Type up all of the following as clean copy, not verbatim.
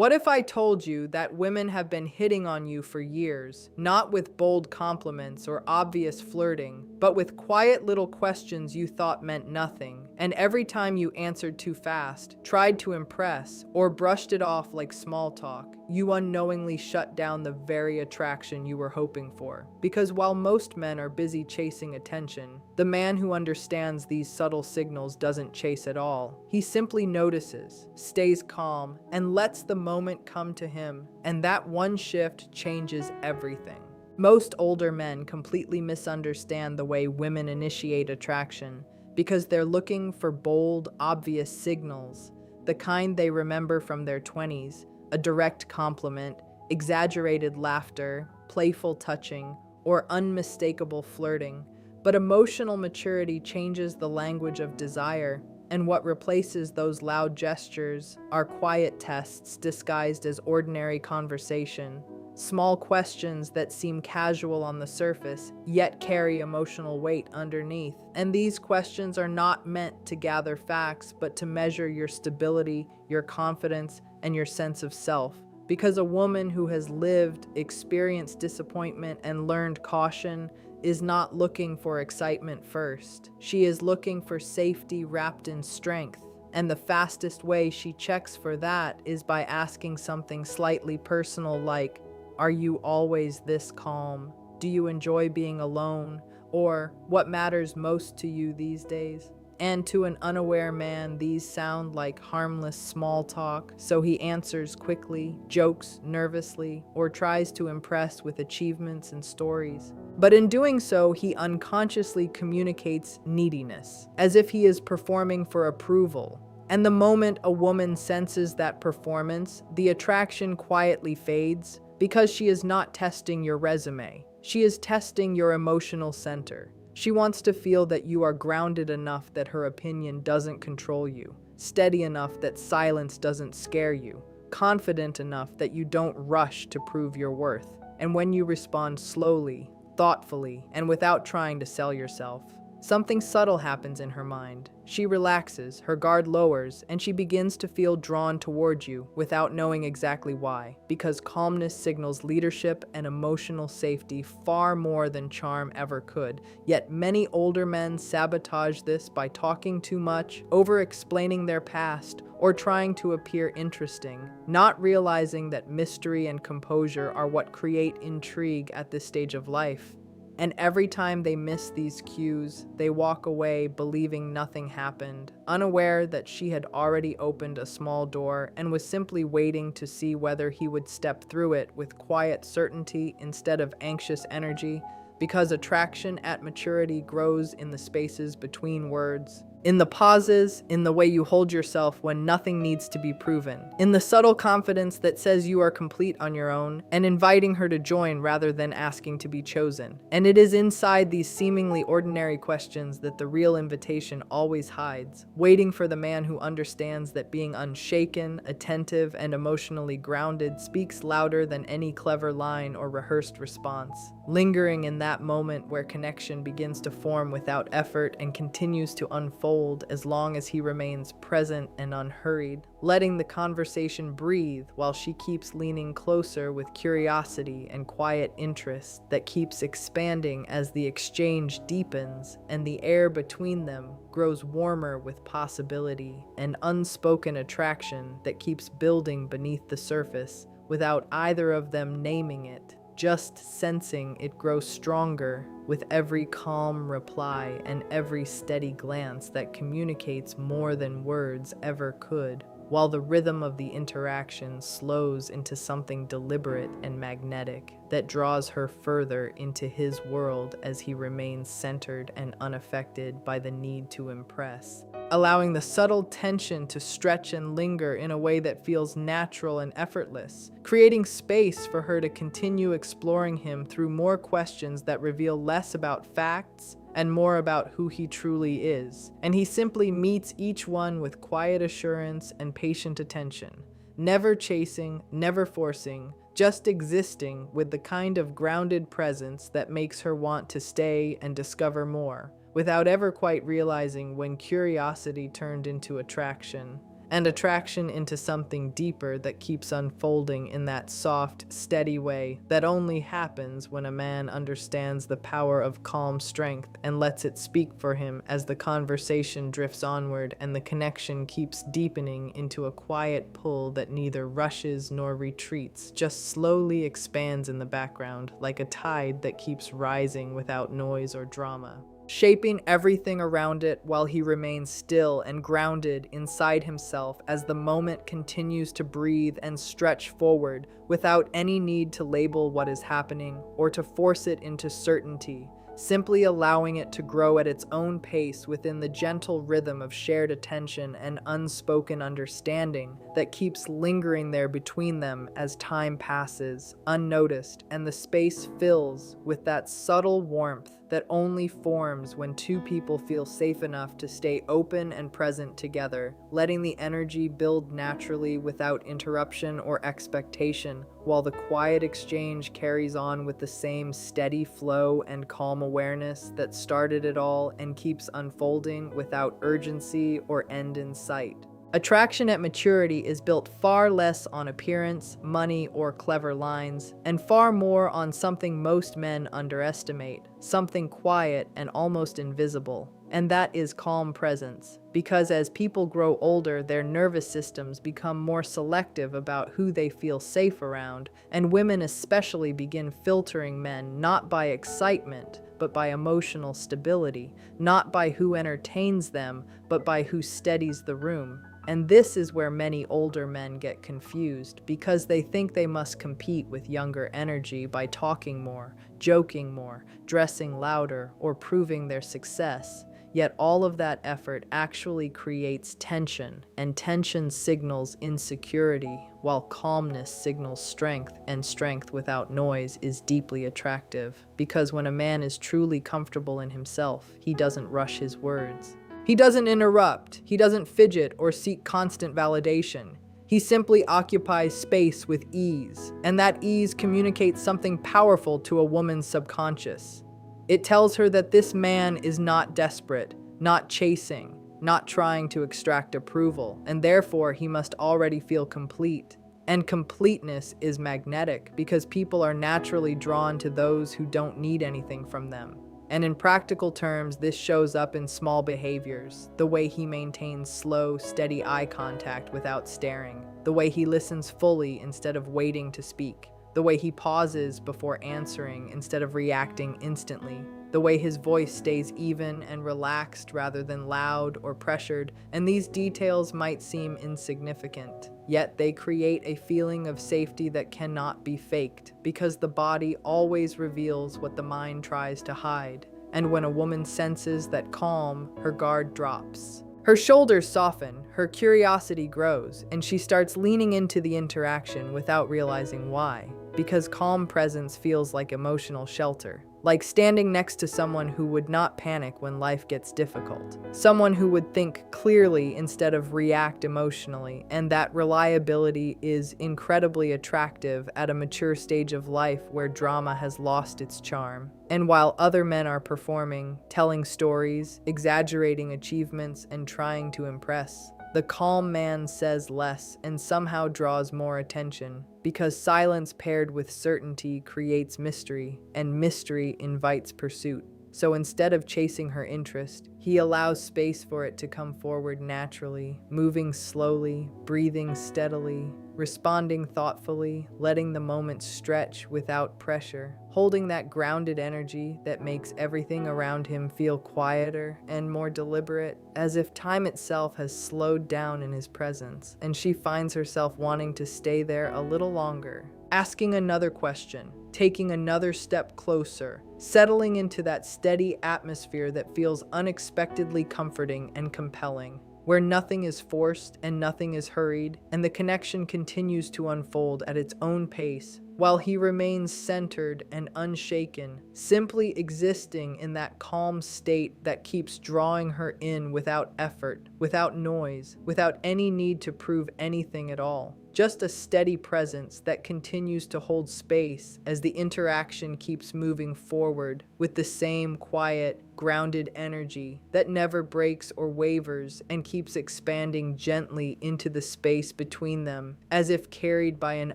What if I told you that women have been hitting on you for years, not with bold compliments or obvious flirting, but with quiet little questions you thought meant nothing, and every time you answered too fast, tried to impress, or brushed it off like small talk, you unknowingly shut down the very attraction you were hoping for? Because while most men are busy chasing attention, the man who understands these subtle signals doesn't chase at all. He simply notices, stays calm, and lets the moment come to him, and that one shift changes everything. Most older men completely misunderstand the way women initiate attraction because they're looking for bold, obvious signals, the kind they remember from their 20s, a direct compliment, exaggerated laughter, playful touching, or unmistakable flirting. But emotional maturity changes the language of desire, and what replaces those loud gestures are quiet tests disguised as ordinary conversation, small questions that seem casual on the surface, yet carry emotional weight underneath. And these questions are not meant to gather facts, but to measure your stability, your confidence, and your sense of self. Because a woman who has lived, experienced disappointment, and learned caution is not looking for excitement first. She is looking for safety wrapped in strength. And the fastest way she checks for that is by asking something slightly personal like, "Are you always this calm? Do you enjoy being alone?" Or, "What matters most to you these days?" And to an unaware man, these sound like harmless small talk, so he answers quickly, jokes nervously, or tries to impress with achievements and stories. But in doing so, he unconsciously communicates neediness, as if he is performing for approval. And the moment a woman senses that performance, the attraction quietly fades, because she is not testing your resume. She is testing your emotional center. She wants to feel that you are grounded enough that her opinion doesn't control you, steady enough that silence doesn't scare you, confident enough that you don't rush to prove your worth. And when you respond slowly, thoughtfully, and without trying to sell yourself, something subtle happens in her mind. She relaxes, her guard lowers, and she begins to feel drawn toward you without knowing exactly why, because calmness signals leadership and emotional safety far more than charm ever could. Yet many older men sabotage this by talking too much, over-explaining their past, or trying to appear interesting, not realizing that mystery and composure are what create intrigue at this stage of life. And every time they miss these cues, they walk away believing nothing happened, unaware that she had already opened a small door and was simply waiting to see whether he would step through it with quiet certainty instead of anxious energy, because attraction at maturity grows in the spaces between words. In the pauses, in the way you hold yourself when nothing needs to be proven, in the subtle confidence that says you are complete on your own, and inviting her to join rather than asking to be chosen. And it is inside these seemingly ordinary questions that the real invitation always hides, waiting for the man who understands that being unshaken, attentive, and emotionally grounded speaks louder than any clever line or rehearsed response. Lingering in that moment where connection begins to form without effort and continues to unfold as long as he remains present and unhurried, letting the conversation breathe while she keeps leaning closer with curiosity and quiet interest that keeps expanding as the exchange deepens and the air between them grows warmer with possibility and unspoken attraction that keeps building beneath the surface without either of them naming it, just sensing it grow stronger with every calm reply and every steady glance that communicates more than words ever could, while the rhythm of the interaction slows into something deliberate and magnetic that draws her further into his world as he remains centered and unaffected by the need to impress, allowing the subtle tension to stretch and linger in a way that feels natural and effortless, creating space for her to continue exploring him through more questions that reveal less about facts and more about who he truly is. And he simply meets each one with quiet assurance and patient attention, never chasing, never forcing, just existing with the kind of grounded presence that makes her want to stay and discover more, without ever quite realizing when curiosity turned into attraction, and attraction into something deeper that keeps unfolding in that soft, steady way that only happens when a man understands the power of calm strength and lets it speak for him as the conversation drifts onward and the connection keeps deepening into a quiet pull that neither rushes nor retreats, just slowly expands in the background like a tide that keeps rising without noise or drama, shaping everything around it while he remains still and grounded inside himself as the moment continues to breathe and stretch forward without any need to label what is happening or to force it into certainty, simply allowing it to grow at its own pace within the gentle rhythm of shared attention and unspoken understanding that keeps lingering there between them as time passes, unnoticed, and the space fills with that subtle warmth that only forms when two people feel safe enough to stay open and present together, letting the energy build naturally without interruption or expectation, while the quiet exchange carries on with the same steady flow and calm awareness that started it all and keeps unfolding without urgency or end in sight. Attraction at maturity is built far less on appearance, money, or clever lines, and far more on something most men underestimate, something quiet and almost invisible, and that is calm presence. Because as people grow older, their nervous systems become more selective about who they feel safe around, and women especially begin filtering men not by excitement, but by emotional stability, not by who entertains them, but by who steadies the room. And this is where many older men get confused because they think they must compete with younger energy by talking more, joking more, dressing louder, or proving their success. Yet all of that effort actually creates tension, and tension signals insecurity, while calmness signals strength, and strength without noise is deeply attractive. Because when a man is truly comfortable in himself, he doesn't rush his words. He doesn't interrupt, he doesn't fidget or seek constant validation. He simply occupies space with ease, and that ease communicates something powerful to a woman's subconscious. It tells her that this man is not desperate, not chasing, not trying to extract approval, and therefore he must already feel complete. And completeness is magnetic because people are naturally drawn to those who don't need anything from them. And in practical terms, this shows up in small behaviors, the way he maintains slow, steady eye contact without staring, the way he listens fully instead of waiting to speak, the way he pauses before answering instead of reacting instantly, the way his voice stays even and relaxed rather than loud or pressured, and these details might seem insignificant, yet they create a feeling of safety that cannot be faked, because the body always reveals what the mind tries to hide, and when a woman senses that calm, her guard drops. Her shoulders soften, her curiosity grows, and she starts leaning into the interaction without realizing why, because calm presence feels like emotional shelter. Like standing next to someone who would not panic when life gets difficult. Someone who would think clearly instead of react emotionally, and that reliability is incredibly attractive at a mature stage of life where drama has lost its charm. And while other men are performing, telling stories, exaggerating achievements, and trying to impress, the calm man says less and somehow draws more attention, because silence paired with certainty creates mystery, and mystery invites pursuit. So instead of chasing her interest, he allows space for it to come forward naturally, moving slowly, breathing steadily, responding thoughtfully, letting the moment stretch without pressure, holding that grounded energy that makes everything around him feel quieter and more deliberate, as if time itself has slowed down in his presence, and she finds herself wanting to stay there a little longer, asking another question, taking another step closer, settling into that steady atmosphere that feels unexpectedly comforting and compelling, where nothing is forced and nothing is hurried, and the connection continues to unfold at its own pace, while he remains centered and unshaken, simply existing in that calm state that keeps drawing her in without effort, without noise, without any need to prove anything at all. just a steady presence that continues to hold space as the interaction keeps moving forward with the same quiet, grounded energy that never breaks or wavers and keeps expanding gently into the space between them, as if carried by an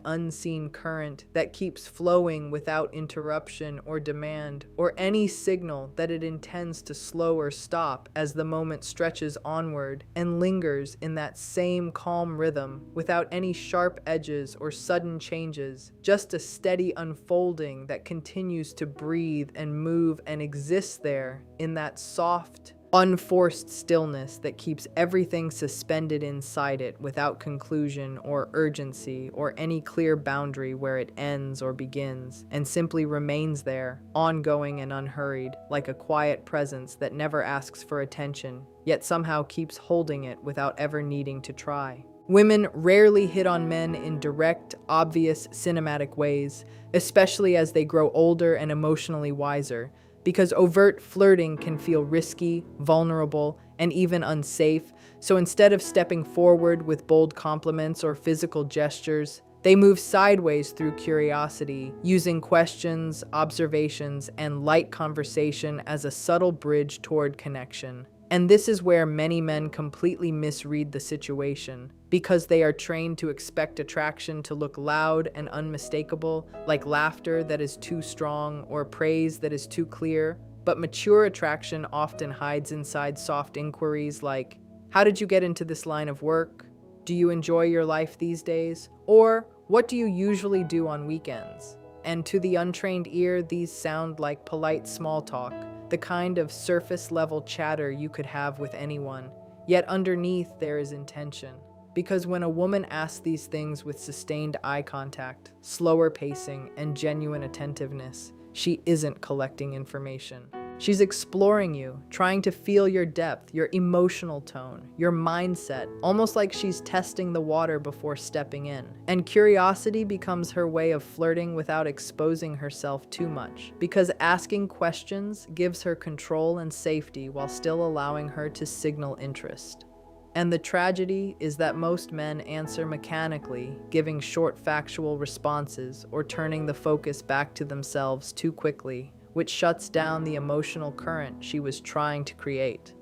unseen current that keeps flowing without interruption or demand, or any signal that it intends to slow or stop as the moment stretches onward and lingers in that same calm rhythm without any sharp edges or sudden changes, just a steady unfolding that continues to breathe and move and exist there in that soft, unforced stillness that keeps everything suspended inside it without conclusion or urgency or any clear boundary where it ends or begins, and simply remains there, ongoing and unhurried, like a quiet presence that never asks for attention, yet somehow keeps holding it without ever needing to try. Women rarely hit on men in direct, obvious, cinematic ways, especially as they grow older and emotionally wiser, because overt flirting can feel risky, vulnerable, and even unsafe. So instead of stepping forward with bold compliments or physical gestures, they move sideways through curiosity, using questions, observations, and light conversation as a subtle bridge toward connection. And this is where many men completely misread the situation, because they are trained to expect attraction to look loud and unmistakable, like laughter that is too strong or praise that is too clear. But mature attraction often hides inside soft inquiries like, "How did you get into this line of work? Do you enjoy your life these days?" Or, "What do you usually do on weekends?" And to the untrained ear, these sound like polite small talk, the kind of surface-level chatter you could have with anyone. Yet underneath, there is intention. Because when a woman asks these things with sustained eye contact, slower pacing, and genuine attentiveness, she isn't collecting information. She's exploring you, trying to feel your depth, your emotional tone, your mindset, almost like she's testing the water before stepping in. And curiosity becomes her way of flirting without exposing herself too much, because asking questions gives her control and safety while still allowing her to signal interest. And the tragedy is that most men answer mechanically, giving short factual responses or turning the focus back to themselves too quickly, which shuts down the emotional current she was trying to create.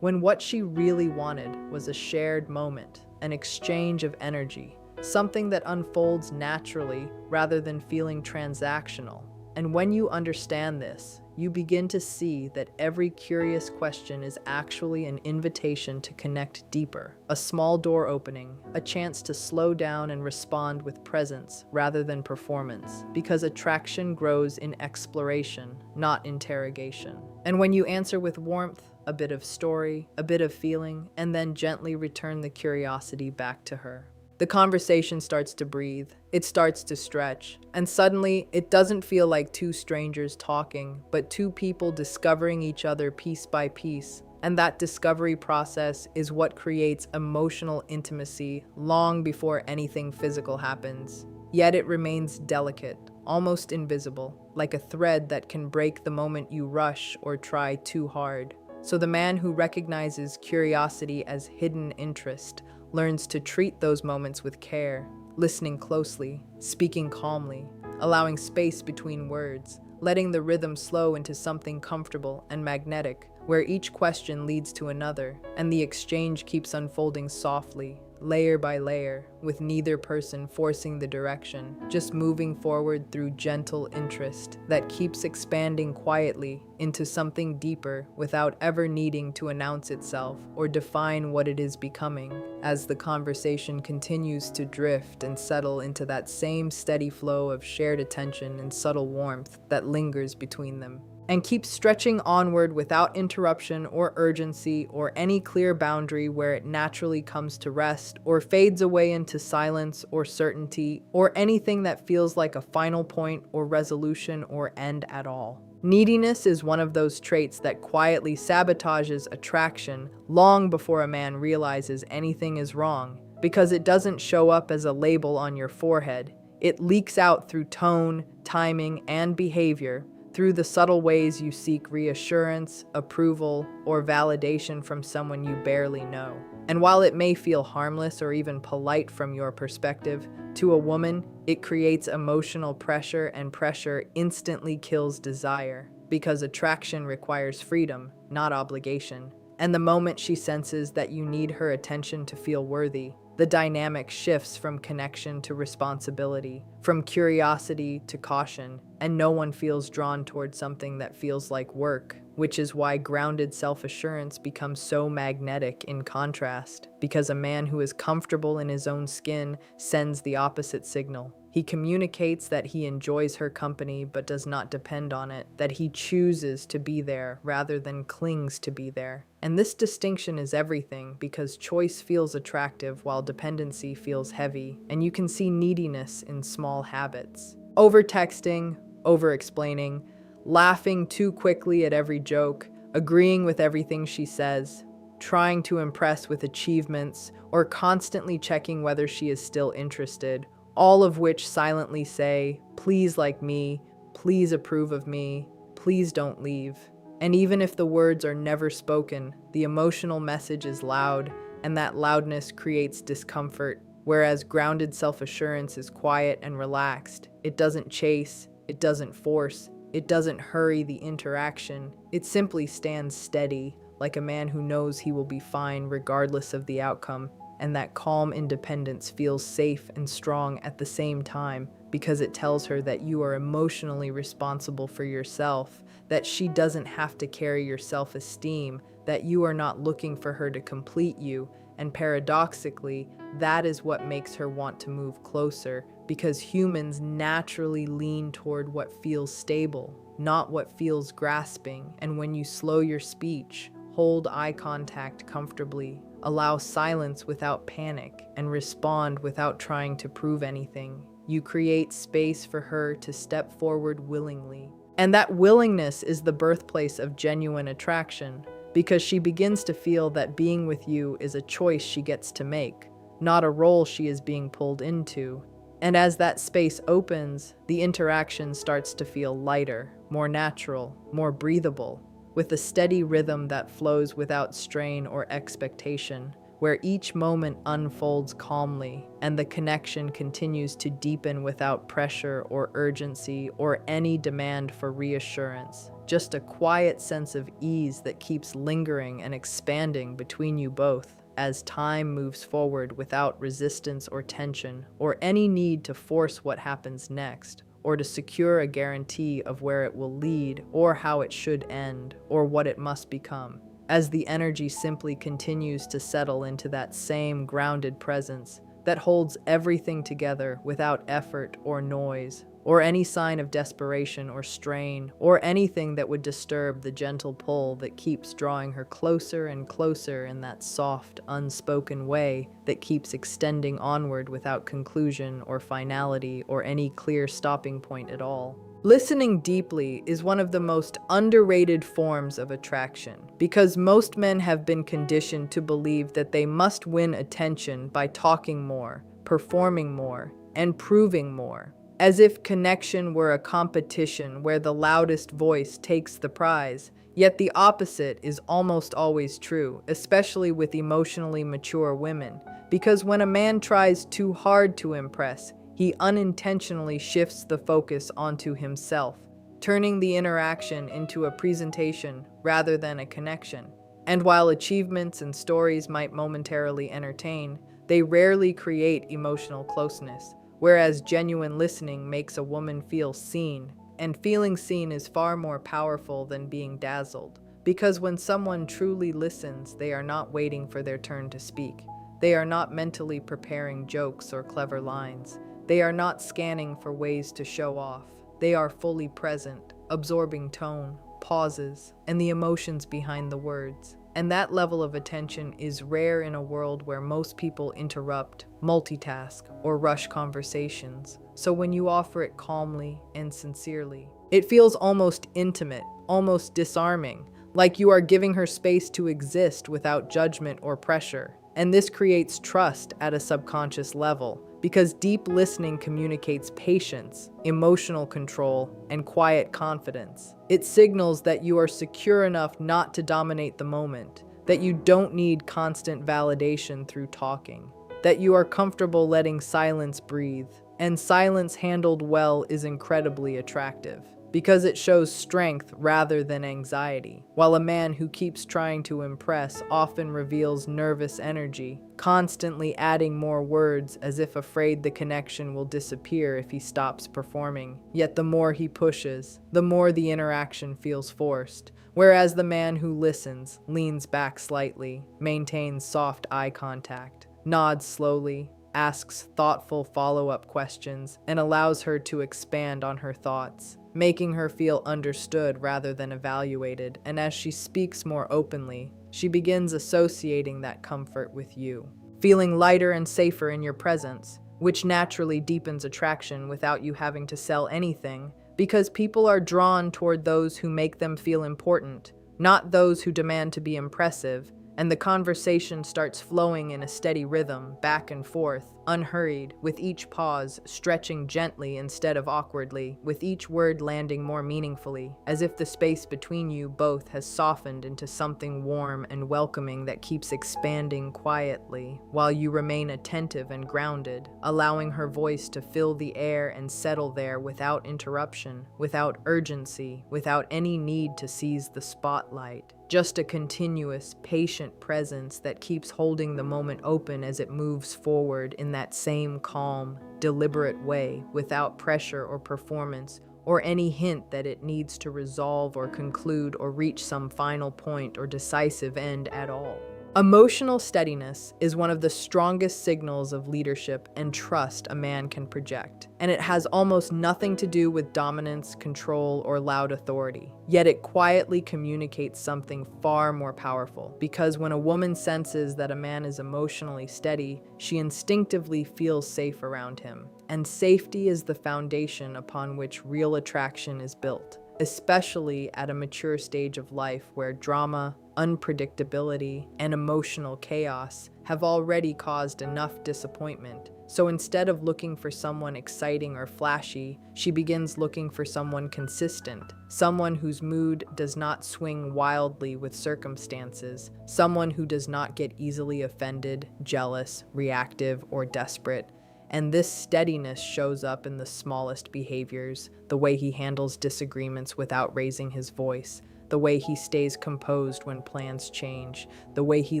When what she really wanted was a shared moment, an exchange of energy, something that unfolds naturally rather than feeling transactional. And when you understand this, you begin to see that every curious question is actually an invitation to connect deeper, a small door opening, a chance to slow down and respond with presence rather than performance, because attraction grows in exploration, not interrogation. And when you answer with warmth, a bit of story, a bit of feeling, and then gently return the curiosity back to her, the conversation starts to breathe, it starts to stretch, and suddenly it doesn't feel like two strangers talking, but two people discovering each other piece by piece. And that discovery process is what creates emotional intimacy long before anything physical happens. Yet it remains delicate, almost invisible, like a thread that can break the moment you rush or try too hard. So the man who recognizes curiosity as hidden interest learns to treat those moments with care, listening closely, speaking calmly, allowing space between words, letting the rhythm slow into something comfortable and magnetic, where each question leads to another, and the exchange keeps unfolding softly, layer by layer, with neither person forcing the direction, just moving forward through gentle interest that keeps expanding quietly into something deeper without ever needing to announce itself or define what it is becoming, as the conversation continues to drift and settle into that same steady flow of shared attention and subtle warmth that lingers between them, and keeps stretching onward without interruption or urgency or any clear boundary where it naturally comes to rest or fades away into silence or certainty or anything that feels like a final point or resolution or end at all. Neediness is one of those traits that quietly sabotages attraction long before a man realizes anything is wrong, because it doesn't show up as a label on your forehead. It leaks out through tone, timing, and behavior, through the subtle ways you seek reassurance, approval, or validation from someone you barely know. And while it may feel harmless or even polite from your perspective, to a woman, it creates emotional pressure, and pressure instantly kills desire, because attraction requires freedom, not obligation. And the moment she senses that you need her attention to feel worthy, the dynamic shifts from connection to responsibility, from curiosity to caution, and no one feels drawn toward something that feels like work, which is why grounded self-assurance becomes so magnetic in contrast, because a man who is comfortable in his own skin sends the opposite signal. He communicates that he enjoys her company but does not depend on it, that he chooses to be there rather than clings to be there. And this distinction is everything, because choice feels attractive while dependency feels heavy, and you can see neediness in small habits. Over-texting, over-explaining, laughing too quickly at every joke, agreeing with everything she says, trying to impress with achievements, or constantly checking whether she is still interested, all of which silently say, "Please like me, please approve of me, please don't leave." And even if the words are never spoken, the emotional message is loud, and that loudness creates discomfort, whereas grounded self-assurance is quiet and relaxed. It doesn't chase, it doesn't force, it doesn't hurry the interaction. It simply stands steady, like a man who knows he will be fine regardless of the outcome. And that calm independence feels safe and strong at the same time, because it tells her that you are emotionally responsible for yourself, that she doesn't have to carry your self-esteem, that you are not looking for her to complete you. And paradoxically, that is what makes her want to move closer, because humans naturally lean toward what feels stable, not what feels grasping. And when you slow your speech, hold eye contact comfortably, allow silence without panic, and respond without trying to prove anything, you create space for her to step forward willingly. And that willingness is the birthplace of genuine attraction, because she begins to feel that being with you is a choice she gets to make, not a role she is being pulled into. And as that space opens, the interaction starts to feel lighter, more natural, more breathable, with a steady rhythm that flows without strain or expectation, where each moment unfolds calmly and the connection continues to deepen without pressure or urgency or any demand for reassurance. Just a quiet sense of ease that keeps lingering and expanding between you both as time moves forward, without resistance or tension or any need to force what happens next, or to secure a guarantee of where it will lead, or how it should end, or what it must become. As the energy simply continues to settle into that same grounded presence that holds everything together without effort or noise, or any sign of desperation or strain, or anything that would disturb the gentle pull that keeps drawing her closer and closer in that soft, unspoken way that keeps extending onward without conclusion or finality or any clear stopping point at all. Listening deeply is one of the most underrated forms of attraction, because most men have been conditioned to believe that they must win attention by talking more, performing more, and proving more, as if connection were a competition where the loudest voice takes the prize. Yet the opposite is almost always true, especially with emotionally mature women, because when a man tries too hard to impress, he unintentionally shifts the focus onto himself, turning the interaction into a presentation rather than a connection. And while achievements and stories might momentarily entertain, they rarely create emotional closeness, whereas genuine listening makes a woman feel seen, and feeling seen is far more powerful than being dazzled, because when someone truly listens, they are not waiting for their turn to speak. They are not mentally preparing jokes or clever lines. They are not scanning for ways to show off. They are fully present, absorbing tone, pauses, and the emotions behind the words. And that level of attention is rare in a world where most people interrupt, multitask, or rush conversations. So when you offer it calmly and sincerely, it feels almost intimate, almost disarming, like you are giving her space to exist without judgment or pressure. And this creates trust at a subconscious level, because deep listening communicates patience, emotional control, and quiet confidence. It signals that you are secure enough not to dominate the moment, that you don't need constant validation through talking, that you are comfortable letting silence breathe. And silence handled well is incredibly attractive, because it shows strength rather than anxiety, while a man who keeps trying to impress often reveals nervous energy, constantly adding more words as if afraid the connection will disappear if he stops performing. Yet the more he pushes, the more the interaction feels forced, whereas the man who listens, leans back slightly, maintains soft eye contact, nods slowly, asks thoughtful follow-up questions, and allows her to expand on her thoughts, making her feel understood rather than evaluated. And as she speaks more openly, she begins associating that comfort with you, feeling lighter and safer in your presence, which naturally deepens attraction without you having to sell anything, because people are drawn toward those who make them feel important, not those who demand to be impressive. And the conversation starts flowing in a steady rhythm, back and forth, unhurried, with each pause stretching gently instead of awkwardly, with each word landing more meaningfully, as if the space between you both has softened into something warm and welcoming that keeps expanding quietly, while you remain attentive and grounded, allowing her voice to fill the air and settle there without interruption, without urgency, without any need to seize the spotlight. Just a continuous, patient presence that keeps holding the moment open as it moves forward in that same calm, deliberate way, without pressure or performance, or any hint that it needs to resolve or conclude or reach some final point or decisive end at all. Emotional steadiness is one of the strongest signals of leadership and trust a man can project, and it has almost nothing to do with dominance, control, or loud authority. Yet it quietly communicates something far more powerful, because when a woman senses that a man is emotionally steady, she instinctively feels safe around him, and safety is the foundation upon which real attraction is built, especially at a mature stage of life where drama, unpredictability, and emotional chaos have already caused enough disappointment. So instead of looking for someone exciting or flashy, she begins looking for someone consistent, someone whose mood does not swing wildly with circumstances, someone who does not get easily offended, jealous, reactive, or desperate. And this steadiness shows up in the smallest behaviors, the way he handles disagreements without raising his voice, the way he stays composed when plans change, the way he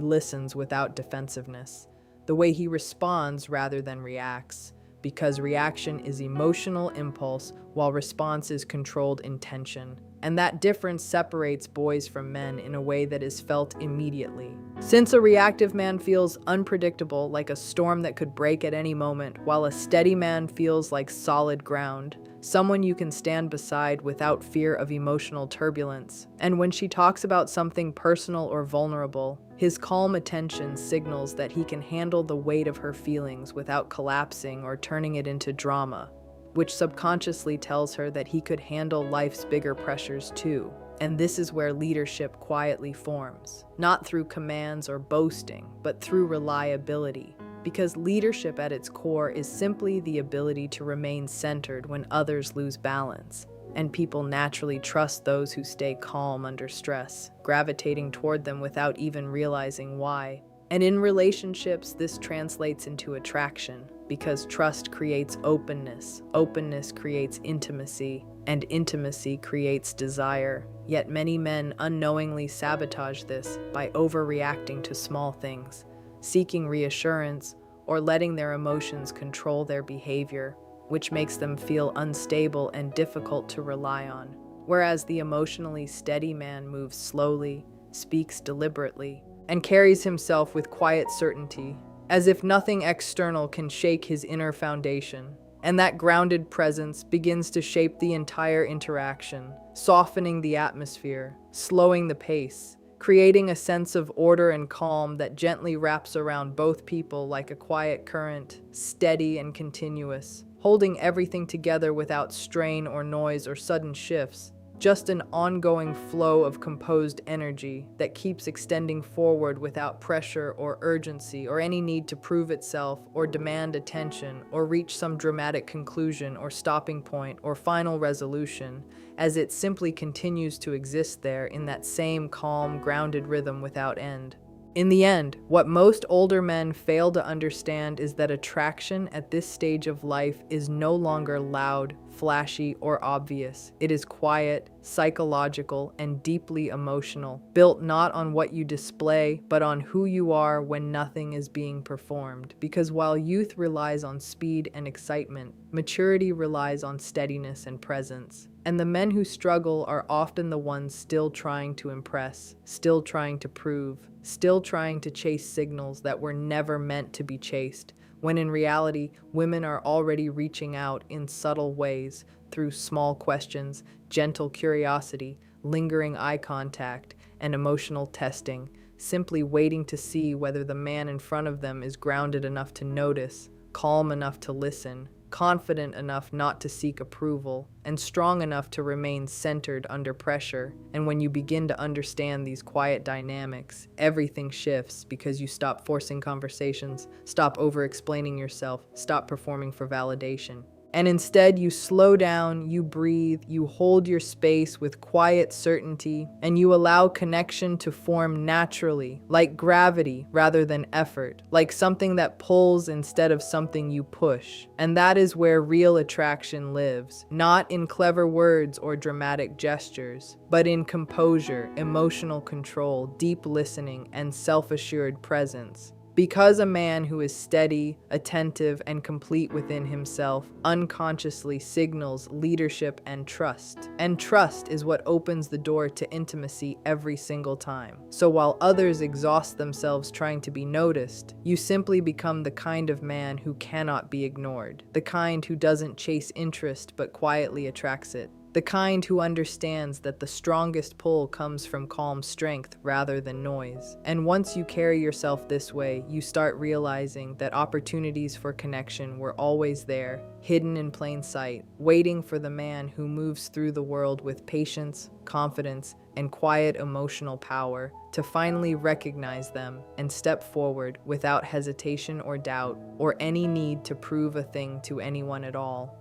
listens without defensiveness, the way he responds rather than reacts, because reaction is emotional impulse while response is controlled intention. And that difference separates boys from men in a way that is felt immediately. Since a reactive man feels unpredictable, like a storm that could break at any moment, while a steady man feels like solid ground, someone you can stand beside without fear of emotional turbulence. And when she talks about something personal or vulnerable, his calm attention signals that he can handle the weight of her feelings without collapsing or turning it into drama, which subconsciously tells her that he could handle life's bigger pressures too. And this is where leadership quietly forms, not through commands or boasting, but through reliability. Because leadership at its core is simply the ability to remain centered when others lose balance. And people naturally trust those who stay calm under stress, gravitating toward them without even realizing why. And in relationships, this translates into attraction, because trust creates openness, openness creates intimacy, and intimacy creates desire. Yet many men unknowingly sabotage this by overreacting to small things, seeking reassurance, or letting their emotions control their behavior, which makes them feel unstable and difficult to rely on. Whereas the emotionally steady man moves slowly, speaks deliberately, and carries himself with quiet certainty, as if nothing external can shake his inner foundation. And that grounded presence begins to shape the entire interaction, softening the atmosphere, slowing the pace, creating a sense of order and calm that gently wraps around both people like a quiet current, steady and continuous, holding everything together without strain or noise or sudden shifts. just an ongoing flow of composed energy that keeps extending forward without pressure or urgency or any need to prove itself or demand attention or reach some dramatic conclusion or stopping point or final resolution, as it simply continues to exist there in that same calm, grounded rhythm without end. In the end, what most older men fail to understand is that attraction at this stage of life is no longer loud, flashy, or obvious. It is quiet, psychological, and deeply emotional, built not on what you display, but on who you are when nothing is being performed. Because while youth relies on speed and excitement, maturity relies on steadiness and presence. And the men who struggle are often the ones still trying to impress, still trying to prove, still trying to chase signals that were never meant to be chased, when in reality, women are already reaching out in subtle ways through small questions, gentle curiosity, lingering eye contact, and emotional testing, simply waiting to see whether the man in front of them is grounded enough to notice, calm enough to listen, confident enough not to seek approval, and strong enough to remain centered under pressure. And when you begin to understand these quiet dynamics, everything shifts because you stop forcing conversations, stop over-explaining yourself, stop performing for validation. And instead, you slow down, you breathe, you hold your space with quiet certainty, and you allow connection to form naturally, like gravity rather than effort, like something that pulls instead of something you push. And that is where real attraction lives, not in clever words or dramatic gestures, but in composure, emotional control, deep listening, and self-assured presence. Because a man who is steady, attentive, and complete within himself unconsciously signals leadership and trust. And trust is what opens the door to intimacy every single time. So while others exhaust themselves trying to be noticed, you simply become the kind of man who cannot be ignored. The kind who doesn't chase interest but quietly attracts it. The kind who understands that the strongest pull comes from calm strength rather than noise. And once you carry yourself this way, you start realizing that opportunities for connection were always there, hidden in plain sight, waiting for the man who moves through the world with patience, confidence, and quiet emotional power to finally recognize them and step forward without hesitation or doubt or any need to prove a thing to anyone at all.